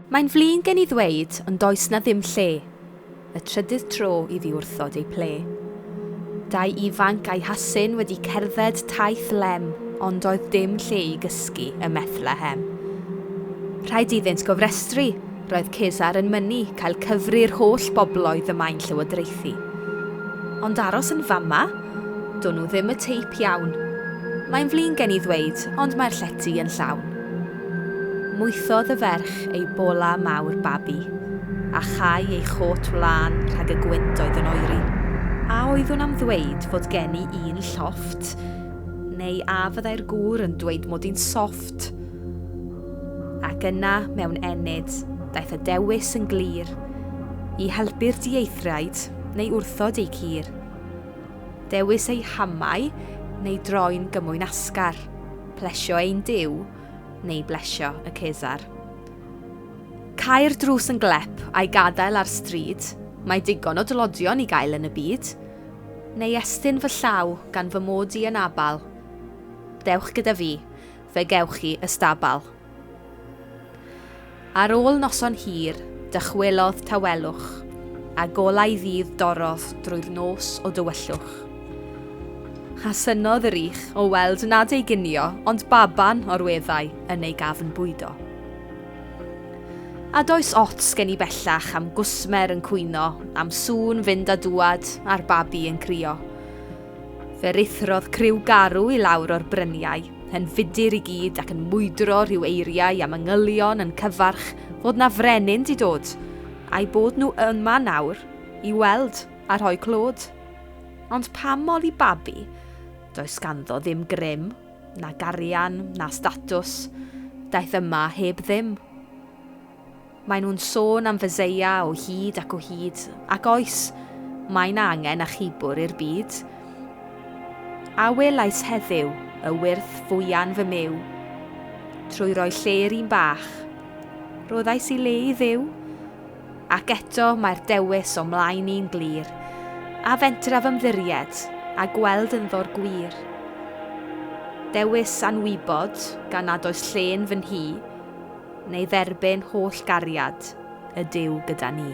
Mae'n flin gen I ddweud, ond does na ddim lle. Y trydydd tro iddi wrthod ei ple. Dau ifanc a'i hasyn wedi cerdded taith lem, ond oedd dim lle i gysgu y Methlehem. Rhaid iddynt gofrestru, roedd Cesar yn mynnu cael cyfri'r holl bobloedd y maen llywodraethu. Ond aros yn fama, do'n nhw ddim y teip iawn. Mae'n flin gen I ddweud, ond mae'r llety yn llawn. Mwythodd y ferch ei bola mawr babi, a chai ei chot wlân rhag y gwynt oedd yn oeri. A oeddwn am ddweud fod gen I un llofft, neu a fyddai'r gŵr yn dweud mod i'n sofft. Ac yna, mewn enid, daeth y dewis yn glir, I helpu'r dieithriaid neu wrthod ei cur. Dewis ei hamau neu droi'n gymwyn asgar, plesio ein diw neu blesio y Cesar. Cae'r drws yn glep a'i gadael ar stryd, mae digon o dylodion I gael yn y byd, neu estyn fy llaw gan fy mod I yn abal. Dewch gyda fi, fe gewch chi ystabal. Ar ôl noson hir, dychwelodd tawelwch, a golau ddydd dorodd drwy'r nos o dywyllwch. A synodd yr ich o weld nad ei ginio, ond baban o'r weddau yn ei gafn bwydo. A does ots gen I bellach am gwsmer yn cwyno, am sŵn fynd a dŵad a'r babi yn crio. Fe rithrodd criw garw I lawr o'r bryniau, yn fudur I gyd ac yn mwydro rhyw eiriau am yngylion yn cyfarch fod na frenin di dod, a'i bod nhw yma nawr I weld a rhoi clod. Ond pam mol I babi, does ganddo ddim grym, na garian, na statws, daeth yma heb ddim. Mae nhw'n sôn am fyseia o hyd, ac oes, mae'n angen achubwr i'r byd. A welais heddiw y wyrth fwyan fy mew, trwy roi lle'r un bach, roddais I le I ddiw, ac eto mae'r dewis o mlaen i'n glir, a fentraf ymddiried, a gweld yn ddor gwir. Dewis anwybod gan nad oes lle'n fy nhi, neu dderbyn holl gariad y Duw gyda ni.